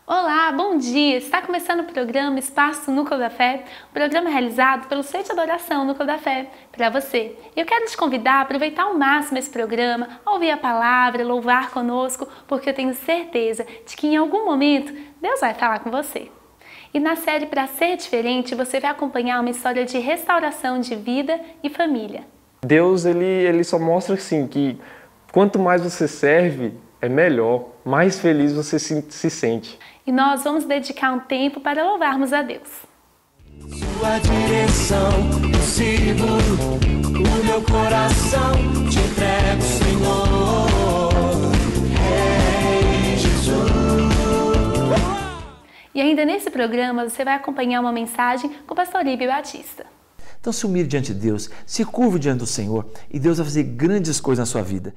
Olá, bom dia! Está começando o programa Espaço Núcleo da Fé, um programa realizado pelo Centro de Adoração Núcleo da Fé, para você. Eu quero te convidar a aproveitar ao máximo esse programa, a ouvir a palavra, louvar conosco, porque eu tenho certeza de que em algum momento Deus vai falar com você. E na série Para Ser Diferente, você vai acompanhar uma história de restauração de vida e família. Deus, ele só mostra assim que quanto mais você serve, é melhor, mais feliz você se sente. E nós vamos dedicar um tempo para louvarmos a Deus. Sua direção, eu sigo, o meu coração te entrego, Senhor, Rei Jesus. E ainda nesse programa você vai acompanhar uma mensagem com o pastor Líbio Batista. Então se humilhe diante de Deus, se curve diante do Senhor e Deus vai fazer grandes coisas na sua vida.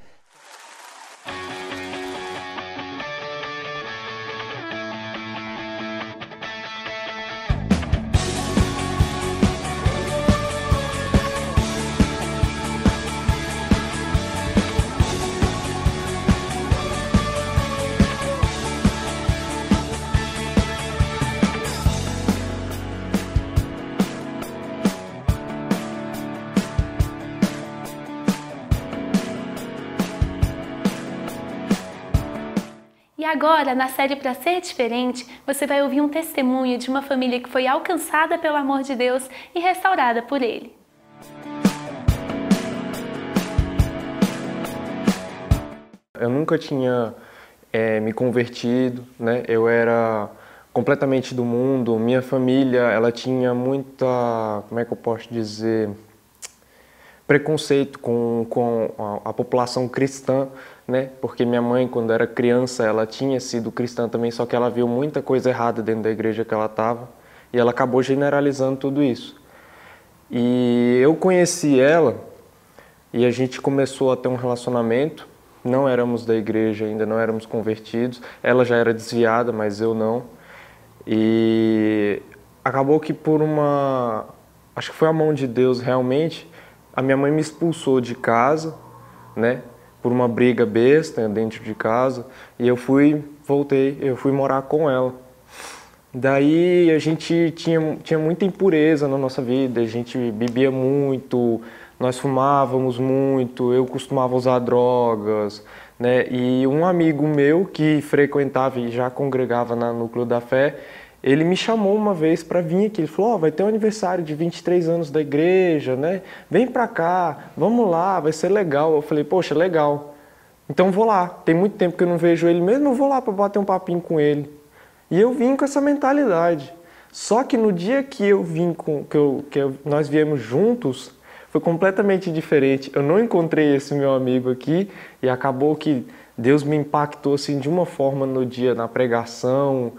E agora, na série Para Ser Diferente, você vai ouvir um testemunho de uma família que foi alcançada pelo amor de Deus e restaurada por Ele. Eu nunca tinha me convertido, né? Eu era completamente do mundo. Minha família, ela tinha muita, como é que eu posso dizer, preconceito com a população cristã, né? Porque minha mãe, quando era criança, ela tinha sido cristã também, só que ela viu muita coisa errada dentro da igreja que ela estava e ela acabou generalizando tudo isso. E eu conheci ela e a gente começou a ter um relacionamento. Não éramos da igreja ainda, não éramos convertidos. Ela já era desviada, mas eu não. E acabou que acho que foi a mão de Deus realmente, a minha mãe me expulsou de casa, né? Por uma briga besta dentro de casa, e eu fui morar com ela. Daí a gente tinha muita impureza na nossa vida, a gente bebia muito, nós fumávamos muito, eu costumava usar drogas, né? E um amigo meu que frequentava e já congregava na Núcleo da Fé, ele me chamou uma vez para vir aqui. Ele falou: vai ter um aniversário de 23 anos da igreja, né? Vem para cá, vamos lá, vai ser legal. Eu falei: poxa, legal. Então vou lá. Tem muito tempo que eu não vejo ele mesmo, eu vou lá para bater um papinho com ele. E eu vim com essa mentalidade. Só que no dia que eu vim nós viemos juntos, foi completamente diferente. Eu não encontrei esse meu amigo aqui e acabou que Deus me impactou assim de uma forma no dia, na pregação,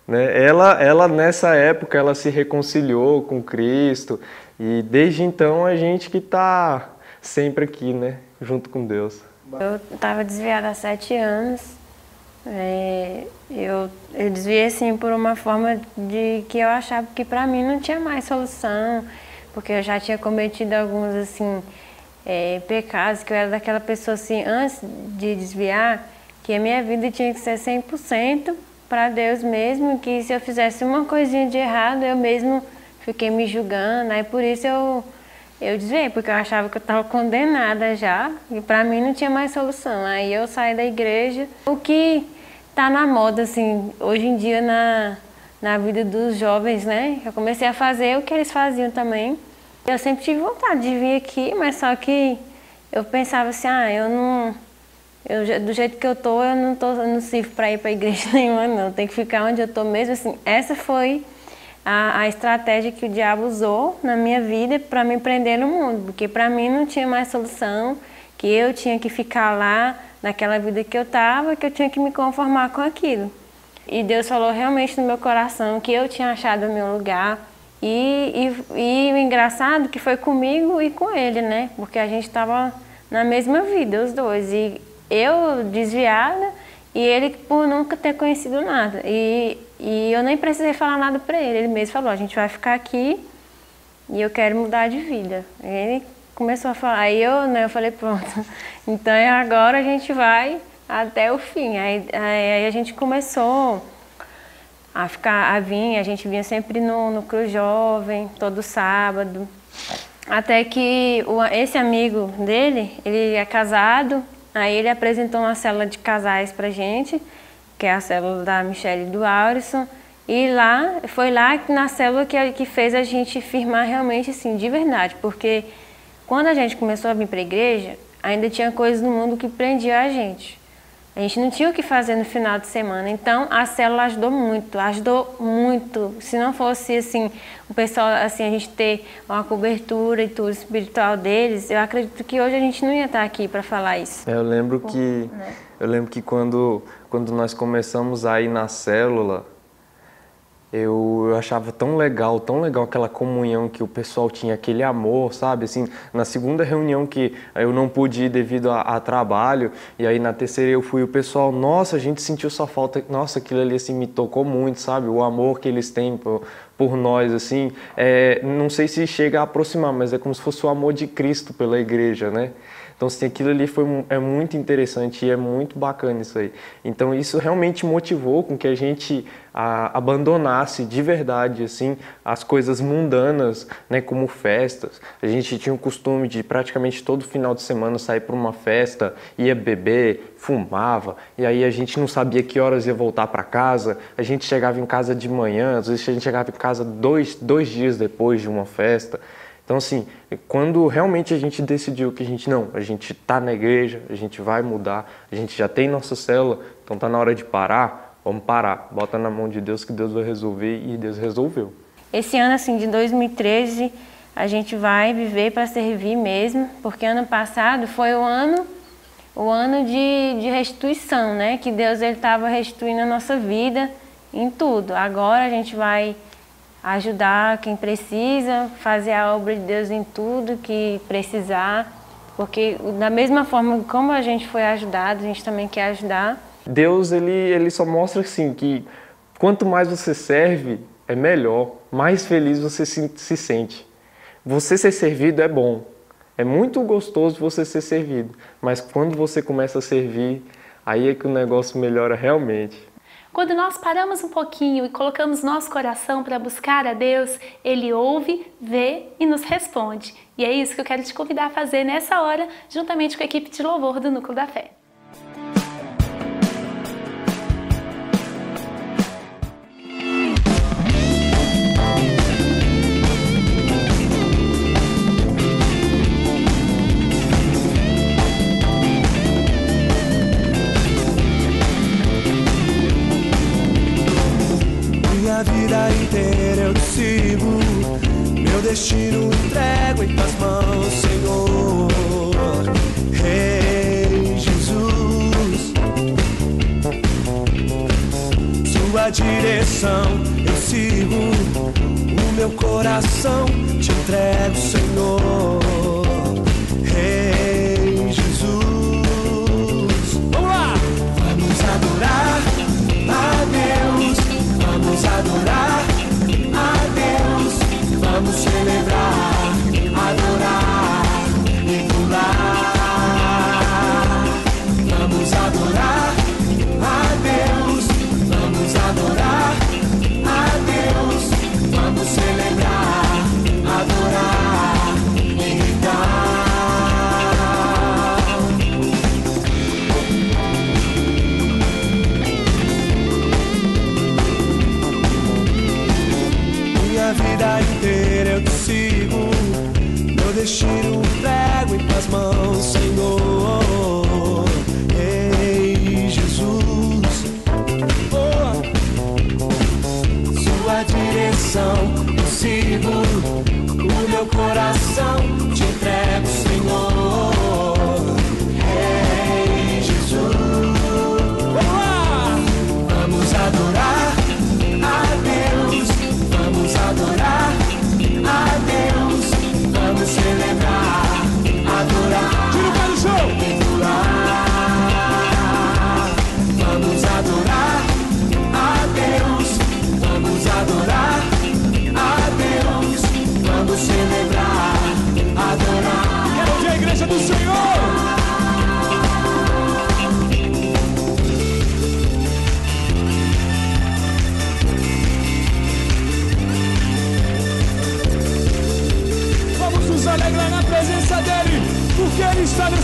né? Ela nessa época ela se reconciliou com Cristo e desde então a gente que está sempre aqui, né, junto com Deus. Eu estava desviada há 7 anos. Eu desviei assim por uma forma de que eu achava que para mim não tinha mais solução, porque eu já tinha cometido alguns assim pecados, que eu era daquela pessoa assim, antes de desviar, que a minha vida tinha que ser 100% para Deus mesmo, que se eu fizesse uma coisinha de errado, eu mesmo fiquei me julgando, aí por isso eu desviei, porque eu achava que eu estava condenada já, e para mim não tinha mais solução. Aí eu saí da igreja. O que está na moda, assim, hoje em dia na vida dos jovens, né? Eu comecei a fazer o que eles faziam também. Eu sempre tive vontade de vir aqui, mas só que eu pensava assim, do jeito que eu tô, eu não sirvo para ir para igreja nenhuma, não. Tem que ficar onde eu tô mesmo, assim. Essa foi a estratégia que o diabo usou na minha vida para me prender no mundo, porque para mim não tinha mais solução, que eu tinha que ficar lá naquela vida que eu estava, que eu tinha que me conformar com aquilo. E Deus falou realmente no meu coração que eu tinha achado o meu lugar. E o engraçado que foi comigo e com ele, né? Porque a gente estava na mesma vida, os dois. E eu desviada e ele por nunca ter conhecido nada. E eu nem precisei falar nada para ele. Ele mesmo falou: a gente vai ficar aqui e eu quero mudar de vida. Ele começou a falar. Aí eu falei: pronto, então agora a gente vai até o fim. Aí a gente começou a vir. A gente vinha sempre no Cruz Jovem, todo sábado. Até que esse amigo dele, ele é casado, aí ele apresentou uma célula de casais pra gente, que é a célula da Michelle e do Aurison. E foi lá na célula que fez a gente firmar realmente, assim, de verdade. Porque quando a gente começou a vir para a igreja, ainda tinha coisas no mundo que prendia a gente. A gente não tinha o que fazer no final de semana. Então, a célula ajudou muito. Se não fosse, assim, o pessoal, assim, a gente ter uma cobertura e tudo espiritual deles, eu acredito que hoje a gente não ia estar aqui para falar isso. Eu lembro que quando nós começamos a ir na célula, eu achava tão legal aquela comunhão que o pessoal tinha, aquele amor, sabe? Assim, na segunda reunião que eu não pude ir devido a trabalho, e aí na terceira eu fui, o pessoal, nossa, a gente sentiu sua falta, nossa, aquilo ali assim me tocou muito, sabe? O amor que eles têm por nós, assim, não sei se chega a aproximar, mas é como se fosse o amor de Cristo pela igreja, né? Então, assim, aquilo ali é muito interessante e é muito bacana isso aí. Então, isso realmente motivou com que a gente abandonasse de verdade, assim, as coisas mundanas, né, como festas. A gente tinha o costume de praticamente todo final de semana sair para uma festa, ia beber, fumava, e aí a gente não sabia que horas ia voltar para casa. A gente chegava em casa de manhã, às vezes a gente chegava em casa dois dias depois de uma festa. Então, assim, quando realmente a gente decidiu que a gente está na igreja, a gente vai mudar, a gente já tem nossa célula, então está na hora de parar, vamos parar. Bota na mão de Deus que Deus vai resolver, e Deus resolveu. Esse ano, assim, de 2013, a gente vai viver para servir mesmo, porque ano passado foi o ano de restituição, né? Que Deus estava restituindo a nossa vida em tudo. Agora a gente vai ajudar quem precisa, fazer a obra de Deus em tudo que precisar, porque da mesma forma como a gente foi ajudado, a gente também quer ajudar. Deus, ele só mostra assim que quanto mais você serve, é melhor, mais feliz você se sente. Você ser servido é bom, é muito gostoso você ser servido, mas quando você começa a servir, aí é que o negócio melhora realmente. Quando nós paramos um pouquinho e colocamos nosso coração para buscar a Deus, Ele ouve, vê e nos responde. E é isso que eu quero te convidar a fazer nessa hora, juntamente com a equipe de louvor do Núcleo da Fé. Minha vida inteira eu te sigo, meu destino entrego em tuas mãos, Senhor. Rei Jesus, sua direção eu sigo, o meu coração te entrego, Senhor. Rei Jesus, vamos lá! Vamos adorar a Deus. Vamos adorar a Deus, vamos celebrar, adorar e pular. Vamos adorar a Deus, vamos adorar a Deus, vamos celebrar, adorar e gritar. Minha vida inteira eu te sigo, meu destino entrego em tuas mãos, Senhor. Ei, Jesus, sua direção eu sigo, o meu coração te entrego, Senhor. Ei, Jesus, vamos adorar a Deus. Vamos adorar a Deus, vamos celebrar, adorar, tira o pé do chão, e pular. Vamos adorar a Deus, vamos adorar a Deus, vamos celebrar, adorar.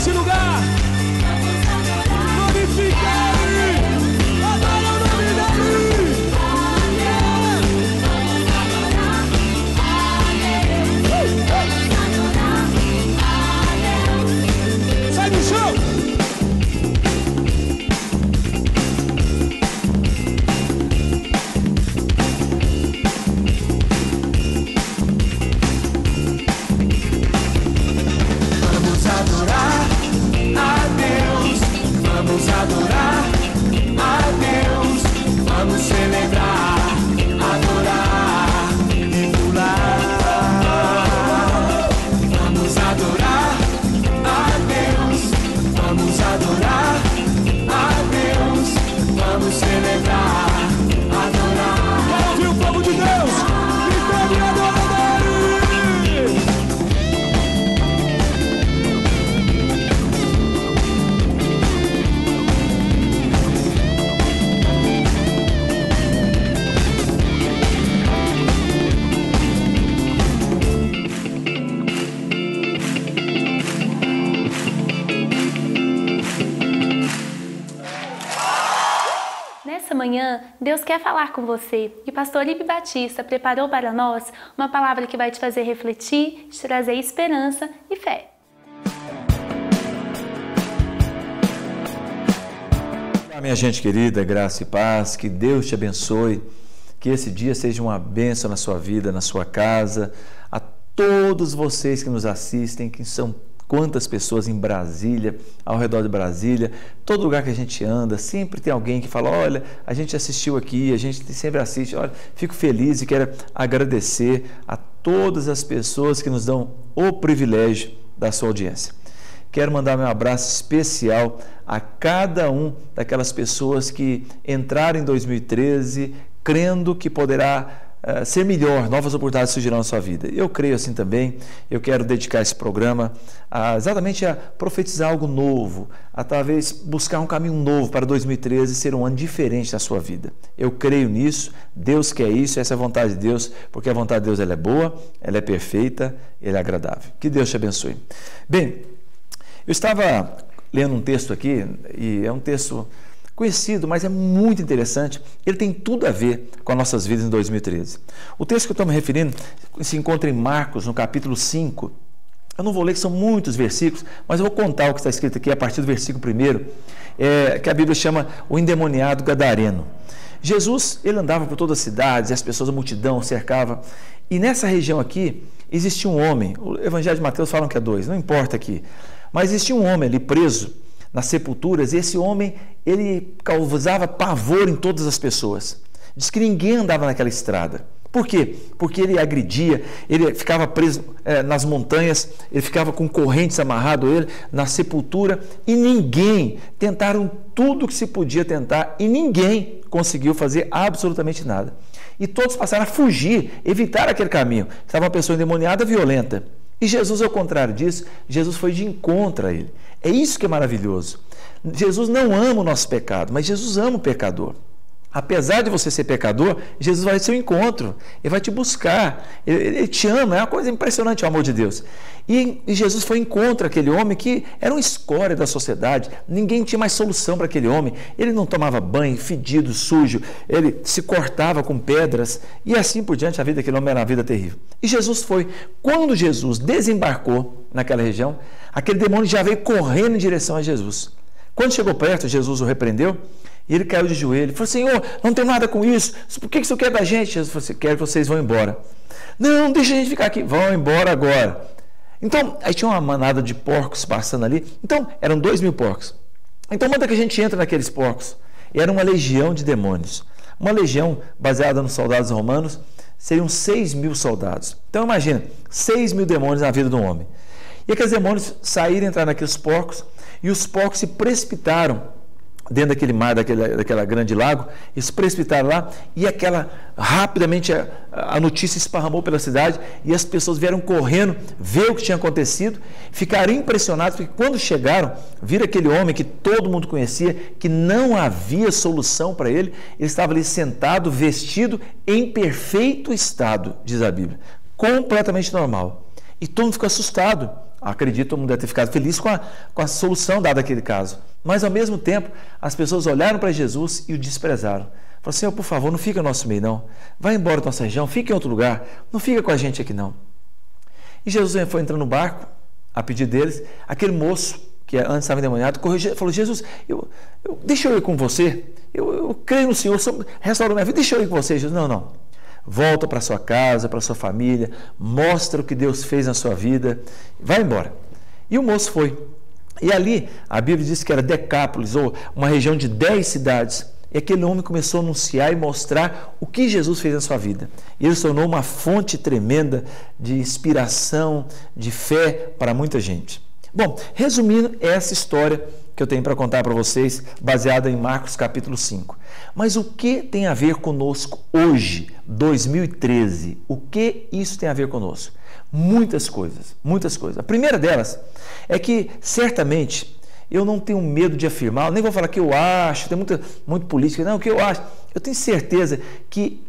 nesse lugar. Glorifica Ele. Adora o nome dEle. Sai do chão. Vamos adorar a Deus, vamos adorar a Deus, vamos celebrar, adorar e pular. Vamos adorar a Deus, vamos adorar a Deus, vamos celebrar, adorar. Quero ouvir o povo de Deus gritando e adorando Ele. Nessa manhã, Deus quer falar com você e o pastor Ibe Batista preparou para nós uma palavra que vai te fazer refletir, te trazer esperança e fé. Olá, minha gente querida, graça e paz, que Deus te abençoe, que esse dia seja uma bênção na sua vida, na sua casa, a todos vocês que nos assistem, que são quantas pessoas em Brasília, ao redor de Brasília, todo lugar que a gente anda, sempre tem alguém que fala, olha, a gente assistiu aqui, a gente sempre assiste, olha, fico feliz e quero agradecer a todas as pessoas que nos dão o privilégio da sua audiência. Quero mandar meu abraço especial a cada um daquelas pessoas que entraram em 2013 crendo que poderá ser melhor, novas oportunidades surgirão na sua vida. Eu creio assim também. Eu quero dedicar esse programa exatamente a profetizar algo novo, a talvez buscar um caminho novo para 2013 ser um ano diferente na sua vida. Eu creio nisso, Deus quer isso, essa é a vontade de Deus, porque a vontade de Deus ela é boa, ela é perfeita, ela é agradável. Que Deus te abençoe. Bem, eu estava lendo um texto aqui, e é um texto conhecido, mas é muito interessante. Ele tem tudo a ver com as nossas vidas em 2013. O texto que eu estou me referindo se encontra em Marcos, no capítulo 5. Eu não vou ler, que são muitos versículos, mas eu vou contar o que está escrito aqui a partir do versículo 1, que a Bíblia chama o endemoniado gadareno. Jesus, ele andava por todas as cidades, e as pessoas, a multidão cercava. E nessa região aqui, existia um homem, o Evangelho de Mateus falam que é 2, não importa aqui, mas existia um homem ali preso nas sepulturas, e esse homem, ele causava pavor em todas as pessoas. Diz que ninguém andava naquela estrada. Por quê? Porque ele agredia, ele ficava preso nas montanhas, ele ficava com correntes amarrado a ele, na sepultura, e ninguém, tentaram tudo que se podia tentar, e ninguém conseguiu fazer absolutamente nada. E todos passaram a fugir, evitar aquele caminho. Estava uma pessoa endemoniada, violenta. E Jesus, ao contrário disso, Jesus foi de encontro a ele. É isso que é maravilhoso. Jesus não ama o nosso pecado, mas Jesus ama o pecador. Apesar de você ser pecador, Jesus vai ao seu encontro, Ele vai te buscar, Ele te ama, é uma coisa impressionante o amor de Deus. E Jesus foi ao encontro aquele homem que era uma escória da sociedade, ninguém tinha mais solução para aquele homem, ele não tomava banho, fedido, sujo, ele se cortava com pedras e assim por diante, a vida daquele homem era uma vida terrível. E Jesus foi, quando Jesus desembarcou naquela região, aquele demônio já veio correndo em direção a Jesus. Quando chegou perto, Jesus o repreendeu, e ele caiu de joelho, falou, Senhor, não tem nada com isso, por que você quer da gente? Jesus falou assim, quero que vocês vão embora. Não, deixa a gente ficar aqui, vão embora agora. Então, aí tinha uma manada de porcos passando ali, então eram 2.000 porcos. Então manda que a gente entre naqueles porcos. E era uma legião de demônios. Uma legião baseada nos soldados romanos, seriam 6.000 soldados. Então imagina, 6.000 demônios na vida de um homem. E aqueles demônios saíram, entraram naqueles porcos, e os porcos se precipitaram dentro daquele mar, daquela grande lago, eles se precipitaram lá, e rapidamente a notícia esparramou pela cidade, e as pessoas vieram correndo, ver o que tinha acontecido, ficaram impressionados, porque quando chegaram, viram aquele homem que todo mundo conhecia, que não havia solução para ele, ele estava ali sentado, vestido, em perfeito estado, diz a Bíblia, completamente normal. E todo mundo ficou assustado. Acredito que todo mundo deve ter ficado feliz com a solução dada àquele caso. Mas, ao mesmo tempo, as pessoas olharam para Jesus e o desprezaram. Falaram, Senhor, por favor, não fica no nosso meio, não. Vai embora da nossa região, fica em outro lugar. Não fica com a gente aqui, não. E Jesus foi entrando no barco, a pedido deles. Aquele moço, que antes estava endemoniado, corrigiu, falou, Jesus, deixa eu ir com você. Eu creio no Senhor, restaurou minha vida, deixa eu ir com você. Jesus, não. Volta para sua casa, para sua família, mostra o que Deus fez na sua vida, vai embora. E o moço foi. E ali, a Bíblia diz que era Decápolis, ou uma região de 10 cidades. E aquele homem começou a anunciar e mostrar o que Jesus fez na sua vida. E ele se tornou uma fonte tremenda de inspiração, de fé para muita gente. Bom, resumindo, essa história que eu tenho para contar para vocês, baseada em Marcos capítulo 5. Mas o que tem a ver conosco hoje, 2013? O que isso tem a ver conosco? Muitas coisas, muitas coisas. A primeira delas é que, certamente, eu não tenho medo de afirmar, eu nem vou falar que eu acho, tem muita política, não, o que eu acho. Eu tenho certeza que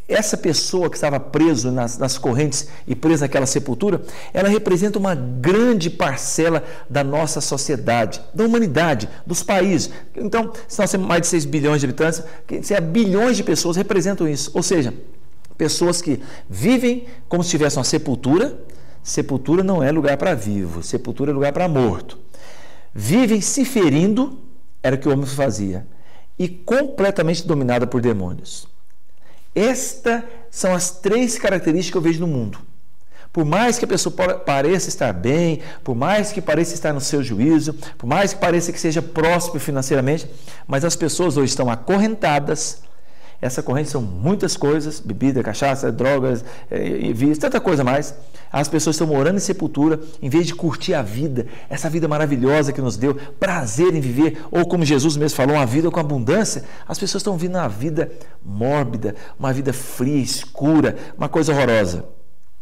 essa pessoa que estava presa nas correntes e presa naquela sepultura, ela representa uma grande parcela da nossa sociedade, da humanidade, dos países. Então, se nós temos mais de 6 bilhões de habitantes, bilhões de pessoas representam isso. Ou seja, pessoas que vivem como se tivesse uma sepultura. Sepultura não é lugar para vivo, sepultura é lugar para morto. Vivem se ferindo, era o que o homem fazia, e completamente dominada por demônios. Estas são as 3 características que eu vejo no mundo. Por mais que a pessoa pareça estar bem, por mais que pareça estar no seu juízo, por mais que pareça que seja próspero financeiramente, mas as pessoas hoje estão acorrentadas. Essa corrente são muitas coisas, bebida, cachaça, drogas, vícios, tanta coisa mais. As pessoas estão morando em sepultura, em vez de curtir a vida, essa vida maravilhosa que nos deu, prazer em viver, ou como Jesus mesmo falou, uma vida com abundância. As pessoas estão vivendo uma vida mórbida, uma vida fria, escura, uma coisa horrorosa.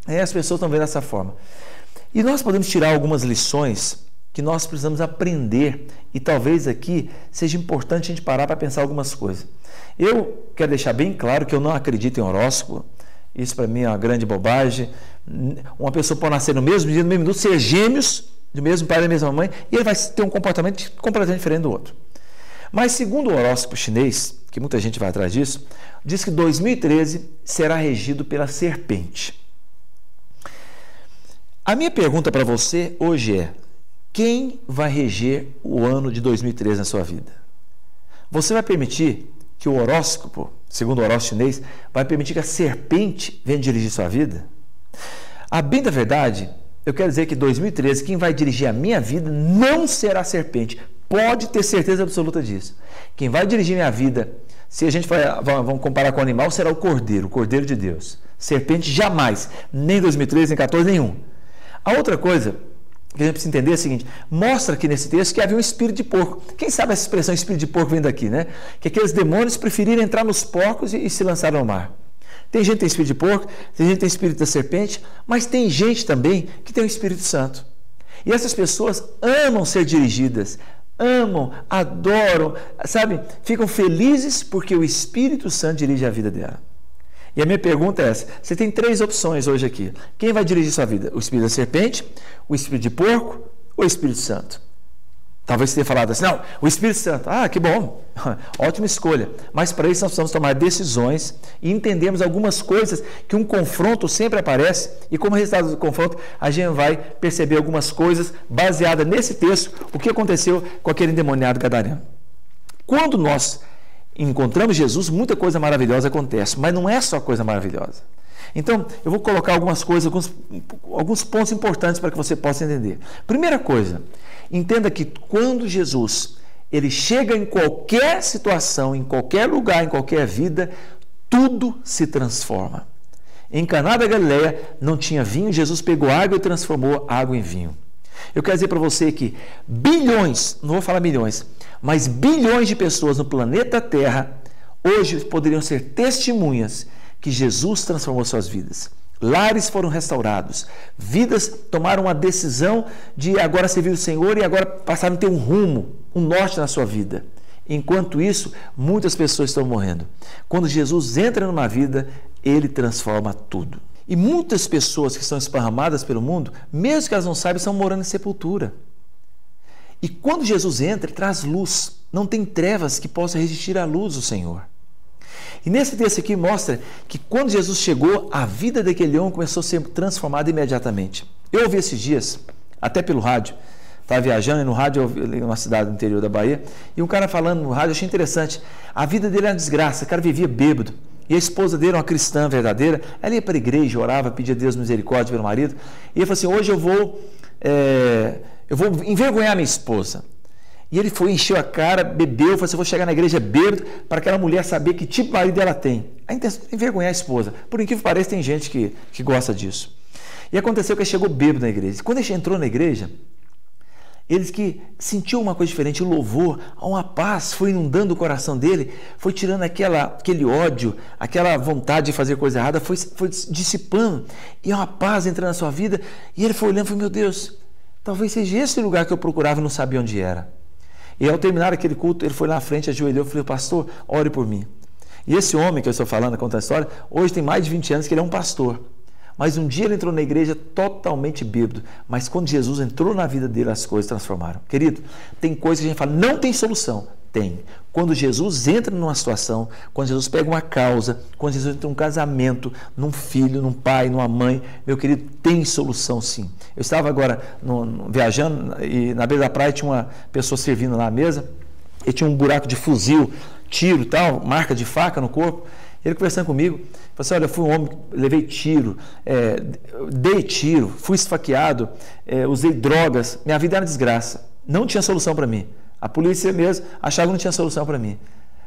As pessoas estão vendo dessa forma. E nós podemos tirar algumas lições que nós precisamos aprender, e talvez aqui seja importante a gente parar para pensar algumas coisas. Eu quero deixar bem claro que eu não acredito em horóscopo, isso para mim é uma grande bobagem. Uma pessoa pode nascer no mesmo dia, no mesmo minuto, ser gêmeos, do mesmo pai e da mesma mãe, e ele vai ter um comportamento completamente diferente do outro. Mas segundo o horóscopo chinês, que muita gente vai atrás disso, diz que 2013 será regido pela serpente. A minha pergunta para você hoje é: quem vai reger o ano de 2013 na sua vida? Você vai permitir que o horóscopo, segundo o horóscopo chinês, vai permitir que a serpente venha dirigir sua vida? A bem da verdade, eu quero dizer que 2013, quem vai dirigir a minha vida não será a serpente. Pode ter certeza absoluta disso. Quem vai dirigir minha vida, se a gente vamos comparar com o animal, será o Cordeiro de Deus. Serpente jamais, nem 2013, nem 14, nenhum. A outra coisa que a gente precisa entender é o seguinte: mostra aqui nesse texto que havia um espírito de porco. Quem sabe essa expressão espírito de porco vem daqui, né? Que aqueles demônios preferiram entrar nos porcos e se lançaram ao mar. Tem gente que tem espírito de porco, tem gente que tem espírito da serpente, mas tem gente também que tem o Espírito Santo. E essas pessoas amam ser dirigidas, amam, adoram, sabe? Ficam felizes porque o Espírito Santo dirige a vida dela. E a minha pergunta é essa: você tem 3 opções hoje aqui. Quem vai dirigir sua vida? O espírito da serpente, o espírito de porco ou o Espírito Santo? Talvez você tenha falado assim: não, o Espírito Santo. Ah, que bom, ótima escolha. Mas para isso nós precisamos tomar decisões e entendemos algumas coisas que um confronto sempre aparece, e como resultado do confronto a gente vai perceber algumas coisas baseadas nesse texto, o que aconteceu com aquele endemoniado gadareno. Quando nós encontramos Jesus, muita coisa maravilhosa acontece, mas não é só coisa maravilhosa. Então, eu vou colocar algumas coisas, alguns pontos importantes para que você possa entender. Primeira coisa, entenda que quando Jesus ele chega em qualquer situação, em qualquer lugar, em qualquer vida, tudo se transforma. Em Caná da Galileia não tinha vinho, Jesus pegou água e transformou água em vinho. Eu quero dizer para você que bilhões, não vou falar milhões, mas bilhões de pessoas no planeta Terra hoje poderiam ser testemunhas que Jesus transformou suas vidas. Lares foram restaurados, vidas tomaram uma decisão de agora servir o Senhor e agora passaram a ter um rumo, um norte na sua vida. Enquanto isso, muitas pessoas estão morrendo. Quando Jesus entra numa vida, ele transforma tudo. E muitas pessoas que estão esparramadas pelo mundo, mesmo que elas não saibam, estão morando em sepultura. E quando Jesus entra, ele traz luz. Não tem trevas que possam resistir à luz do Senhor. E nesse texto aqui mostra que quando Jesus chegou, a vida daquele homem começou a ser transformada imediatamente. Eu ouvi esses dias, até pelo rádio, estava viajando e no rádio eu ouvi numa cidade do interior da Bahia, e um cara falando no rádio, eu achei interessante. A vida dele era uma desgraça, o cara vivia bêbado. E a esposa dele, uma cristã verdadeira, ela ia para a igreja, orava, pedia a Deus misericórdia pelo marido. E ele falou assim, hoje eu vou envergonhar minha esposa. E ele foi, encheu a cara, bebeu, falou assim, eu vou chegar na igreja bêbado para aquela mulher saber que tipo de marido ela tem. A intenção é envergonhar a esposa. Por incrível que pareça, tem gente que gosta disso. E aconteceu que ele chegou bêbado na igreja. Quando ele entrou na igreja, ele que sentiu uma coisa diferente, o louvor, uma paz foi inundando o coração dele, foi tirando aquele ódio, aquela vontade de fazer coisa errada, foi dissipando, e uma paz entrando na sua vida, e ele foi olhando e falou, meu Deus, talvez seja esse lugar que eu procurava e não sabia onde era. E ao terminar aquele culto, ele foi lá na frente, ajoelhou e falou, pastor, ore por mim. E esse homem que eu estou falando, conta a história, hoje tem mais de 20 anos que ele é um pastor. Mas um dia ele entrou na igreja totalmente bêbado. Mas quando Jesus entrou na vida dele, as coisas transformaram. Querido, tem coisas que a gente fala, não tem solução. Tem. Quando Jesus entra numa situação, quando Jesus pega uma causa, quando Jesus entra num casamento, num filho, num pai, numa mãe, meu querido, tem solução sim. Eu estava agora viajando e na beira da praia tinha uma pessoa servindo lá à mesa e tinha um buraco de fuzil, tiro e tal, marca de faca no corpo. Ele conversando comigo, falou assim, olha, eu fui um homem, levei tiro, dei tiro, fui esfaqueado, usei drogas, minha vida era uma desgraça, não tinha solução para mim. A polícia mesmo achava que não tinha solução para mim.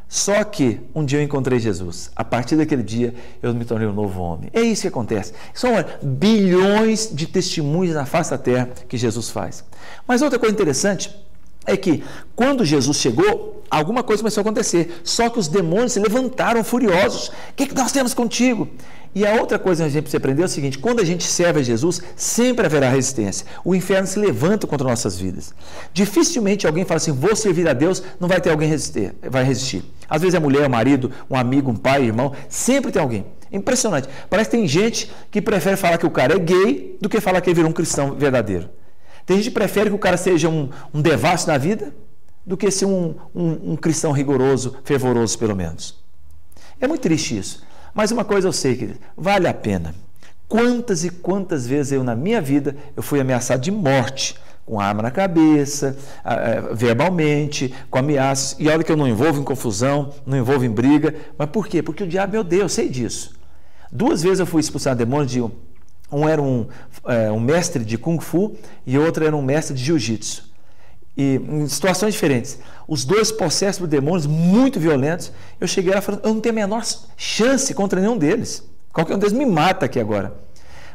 Só que um dia eu encontrei Jesus. A partir daquele dia eu me tornei um novo homem. É isso que acontece. São bilhões de testemunhos na face da terra que Jesus faz. Mas outra coisa interessante é que quando Jesus chegou, alguma coisa começou a acontecer. Só que os demônios se levantaram furiosos. O que nós temos contigo? E a outra coisa que a gente precisa aprender é o seguinte, quando a gente serve a Jesus, sempre haverá resistência. O inferno se levanta contra nossas vidas. Dificilmente alguém fala assim, vou servir a Deus, não vai ter alguém vai resistir. Às vezes é mulher, o marido, um amigo, um pai, irmão, sempre tem alguém. Impressionante. Parece que tem gente que prefere falar que o cara é gay do que falar que ele virou um cristão verdadeiro. Tem gente que prefere que o cara seja um devasso na vida do que ser um cristão rigoroso, fervoroso pelo menos. É muito triste isso. Mas uma coisa eu sei, querido, vale a pena. Quantas e quantas vezes eu na minha vida eu fui ameaçado de morte, com arma na cabeça, verbalmente, com ameaças, e olha que eu não envolvo em confusão, não envolvo em briga, mas por quê? Porque o diabo é o Deus, eu sei disso. 2 vezes eu fui expulsar demônios de um era um mestre de Kung Fu e outro era um mestre de Jiu-Jitsu. E em situações diferentes. Os 2 possessos por demônios muito violentos. Eu cheguei lá falando, eu não tenho a menor chance contra nenhum deles. Qualquer um deles me mata aqui agora.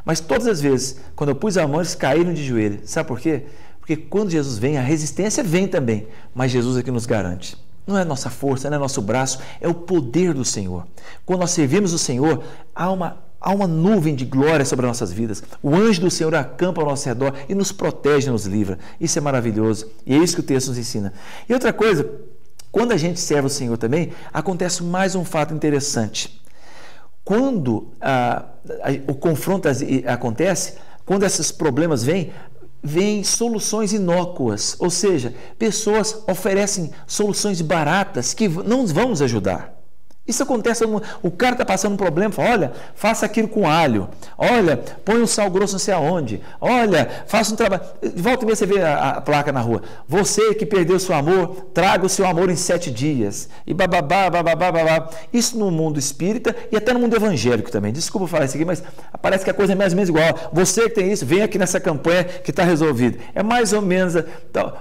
Mas todas as vezes, quando eu pus a mão, eles caíram de joelho. Sabe por quê? Porque quando Jesus vem, a resistência vem também. Mas Jesus é que nos garante. Não é nossa força, não é nosso braço, é o poder do Senhor. Quando nós servimos o Senhor, há uma nuvem de glória sobre as nossas vidas. O anjo do Senhor acampa ao nosso redor e nos protege, nos livra. Isso é maravilhoso e é isso que o texto nos ensina. E outra coisa, quando a gente serve o Senhor também, acontece mais um fato interessante. Quando o confronto acontece, quando esses problemas vêm soluções inócuas, ou seja, pessoas oferecem soluções baratas que não vão nos ajudar. Isso acontece, o cara está passando um problema, fala, olha, faça aquilo com alho, olha, põe um sal grosso não sei aonde, olha, faça um trabalho, volta e meia você vê a placa na rua, você que perdeu seu amor, traga o seu amor em 7 dias, e bababá, bababá, babá. Isso no mundo espírita e até no mundo evangélico também, desculpa falar isso aqui, mas parece que a coisa é mais ou menos igual, você que tem isso, vem aqui nessa campanha que está resolvido, é mais ou menos,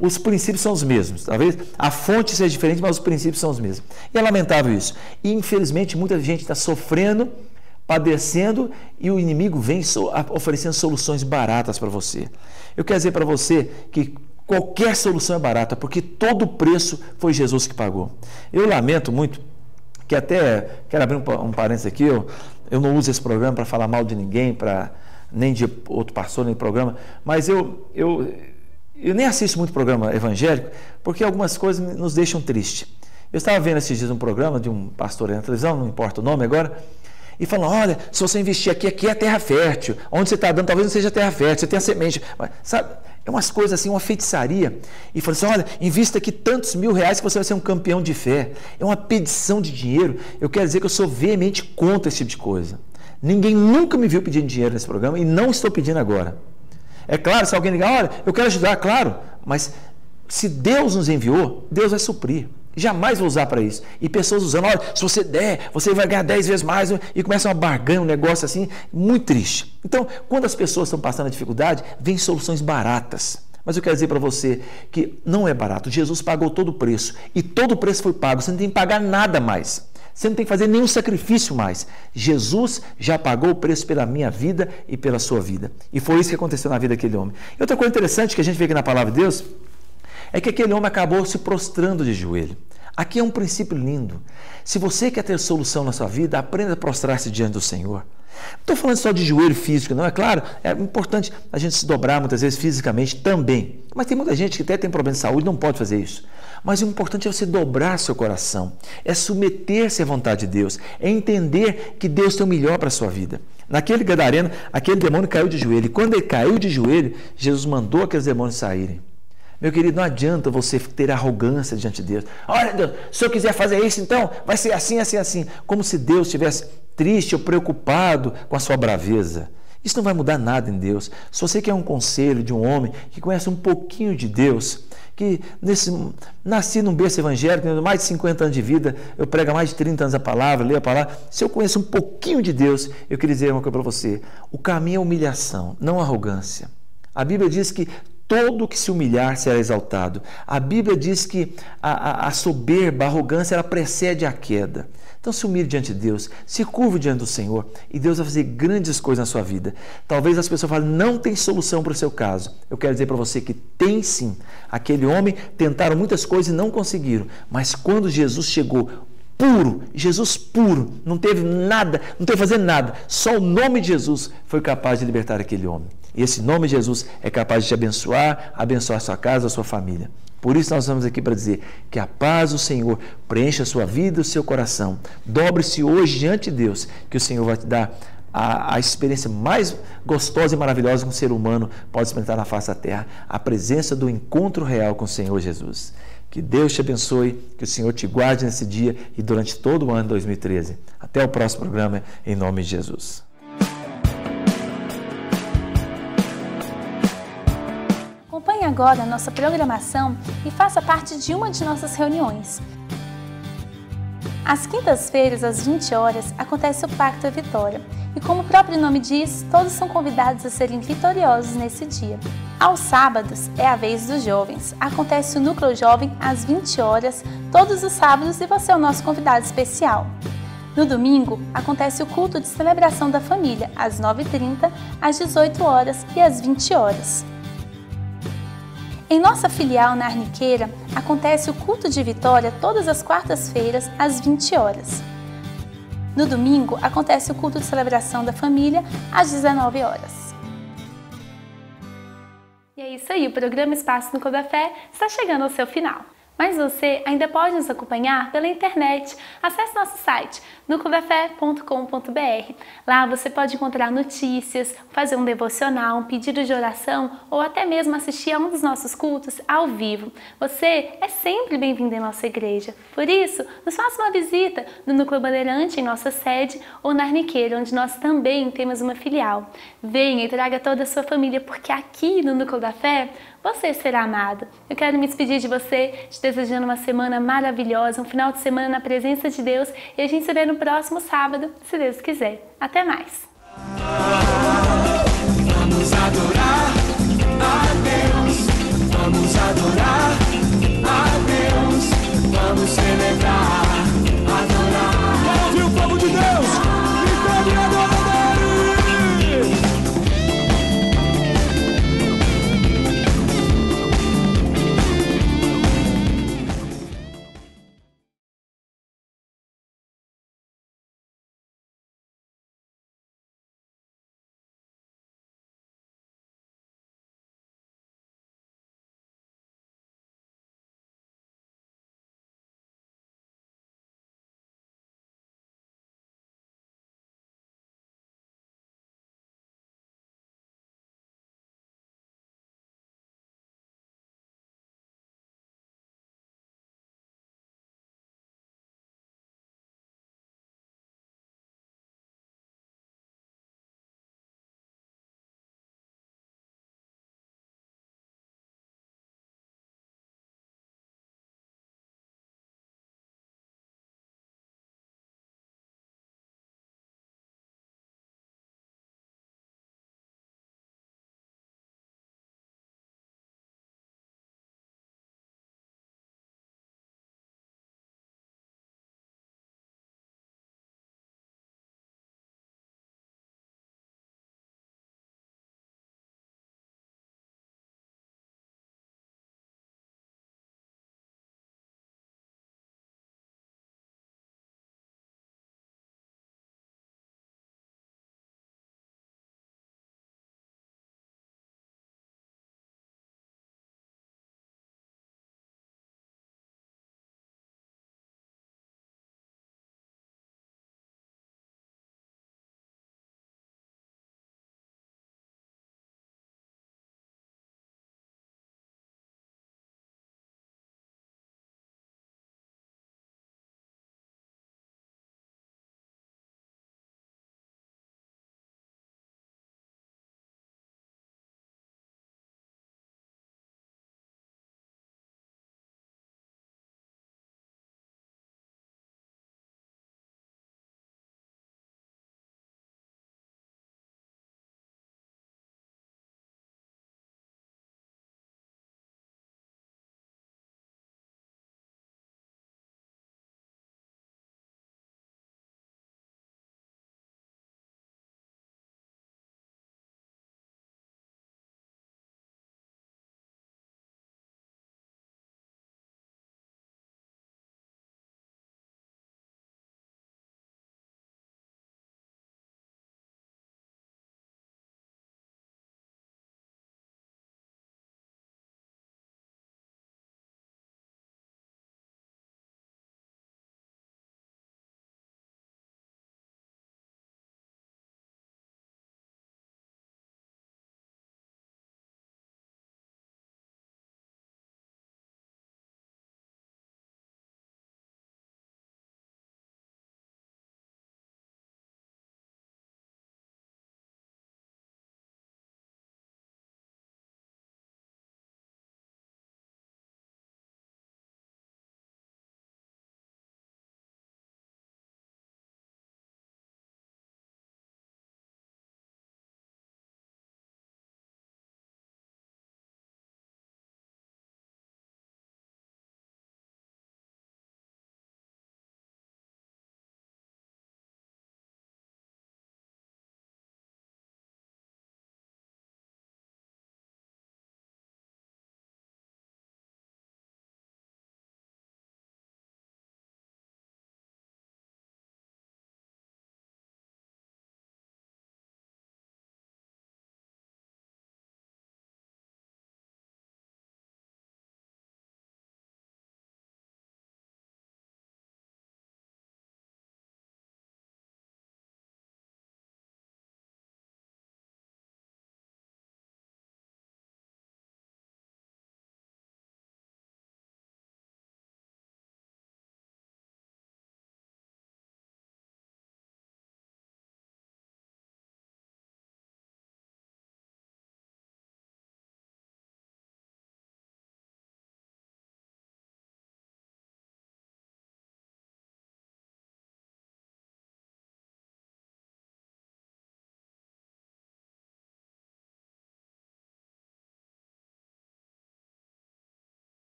os princípios são os mesmos, talvez a fonte seja diferente, mas os princípios são os mesmos, e é lamentável isso. E, infelizmente, muita gente está sofrendo, padecendo, e o inimigo vem oferecendo soluções baratas para você. Eu quero dizer para você que qualquer solução é barata, porque todo o preço foi Jesus que pagou. Eu lamento muito, que até, quero abrir um parênteses aqui, eu não uso esse programa para falar mal de ninguém, nem de outro pastor, nem de programa, mas eu nem assisto muito programa evangélico, porque algumas coisas nos deixam tristes. Eu estava vendo esses dias um programa de um pastor aí na televisão, não importa o nome agora, E falam, olha, se você investir aqui, aqui é terra fértil. Onde você está dando, talvez não seja terra fértil, você tem a semente. Mas, sabe, é umas coisas assim, uma feitiçaria. E falam assim, olha, invista aqui tantos R$1.000 que você vai ser um campeão de fé. É uma pedição de dinheiro. Eu quero dizer que eu sou veemente contra esse tipo de coisa. Ninguém nunca me viu pedindo dinheiro nesse programa e não estou pedindo agora. É claro, se alguém ligar, olha, eu quero ajudar, claro, mas se Deus nos enviou, Deus vai suprir. Jamais vou usar para isso. E pessoas usando, olha, se você der, você vai ganhar 10 vezes mais, e começa uma barganha, um negócio assim, muito triste. Então, quando as pessoas estão passando a dificuldade, vem soluções baratas. Mas eu quero dizer para você que não é barato. Jesus pagou todo o preço, e todo o preço foi pago, você não tem que pagar nada mais. Você não tem que fazer nenhum sacrifício mais. Jesus já pagou o preço pela minha vida e pela sua vida. E foi isso que aconteceu na vida daquele homem. E outra coisa interessante que a gente vê aqui na palavra de Deus, é que aquele homem acabou se prostrando de joelho. Aqui é um princípio lindo. Se você quer ter solução na sua vida, aprenda a prostrar-se diante do Senhor. Não estou falando só de joelho físico, não, é claro, é importante a gente se dobrar muitas vezes fisicamente também. Mas tem muita gente que até tem problema de saúde e não pode fazer isso. Mas o importante é você dobrar seu coração, é submeter-se à vontade de Deus, é entender que Deus tem o melhor para a sua vida. Naquele gadareno, aquele demônio caiu de joelho, e quando ele caiu de joelho, Jesus mandou aqueles demônios saírem. Meu querido, não adianta você ter arrogância diante de Deus. Olha, Deus, se eu quiser fazer isso, então vai ser assim, assim, assim. Como se Deus estivesse triste ou preocupado com a sua braveza. Isso não vai mudar nada em Deus. Se você quer um conselho de um homem que conhece um pouquinho de Deus, que nasci num berço evangélico, tendo mais de 50 anos de vida, eu prego há mais de 30 anos a palavra, leio a palavra. Se eu conheço um pouquinho de Deus, eu queria dizer uma coisa para você. O caminho é humilhação, não arrogância. A Bíblia diz que todo que se humilhar será exaltado. A Bíblia diz que a soberba, a arrogância, ela precede a queda. Então se humilhe diante de Deus, se curve diante do Senhor e Deus vai fazer grandes coisas na sua vida. Talvez as pessoas falem, não tem solução para o seu caso. Eu quero dizer para você que tem sim. Aquele homem tentaram muitas coisas e não conseguiram. Mas quando Jesus chegou, puro, Jesus puro, não teve nada, não teve que fazer nada. Só o nome de Jesus foi capaz de libertar aquele homem. E esse nome de Jesus é capaz de te abençoar, abençoar a sua casa, a sua família. Por isso nós estamos aqui para dizer que a paz do Senhor preencha a sua vida e o seu coração. Dobre-se hoje diante de Deus, que o Senhor vai te dar a experiência mais gostosa e maravilhosa que um ser humano pode experimentar na face da terra, a presença do encontro real com o Senhor Jesus. Que Deus te abençoe, que o Senhor te guarde nesse dia e durante todo o ano de 2013. Até o próximo programa, em nome de Jesus. Acompanhe agora a nossa programação e faça parte de uma de nossas reuniões. Às quintas-feiras, às 20 horas, acontece o Pacto à Vitória. E como o próprio nome diz, todos são convidados a serem vitoriosos nesse dia. Aos sábados, é a vez dos jovens. Acontece o Núcleo Jovem às 20 horas, todos os sábados, e você é o nosso convidado especial. No domingo, acontece o culto de celebração da família, às 9h30, às 18 horas e às 20 horas. Em nossa filial na Arniqueira, acontece o culto de Vitória todas as quartas-feiras, às 20 horas. No domingo, acontece o culto de celebração da família, às 19 horas. E é isso aí, o programa Espaço Núcleo da Fé está chegando ao seu final. Mas você ainda pode nos acompanhar pela internet. Acesse nosso site, nucleodafé.com.br. Lá você pode encontrar notícias, fazer um devocional, um pedido de oração ou até mesmo assistir a um dos nossos cultos ao vivo. Você é sempre bem-vindo em nossa igreja. Por isso, nos faça uma visita no Núcleo Bandeirante, em nossa sede, ou na Arniqueira, onde nós também temos uma filial. Venha e traga toda a sua família, porque aqui no Núcleo da Fé, você será amado. Eu quero me despedir de você, te desejando uma semana maravilhosa, um final de semana na presença de Deus, e a gente se vê no próximo sábado, se Deus quiser. Até mais! Vamos adorar a Deus, vamos adorar a Deus, vamos celebrar.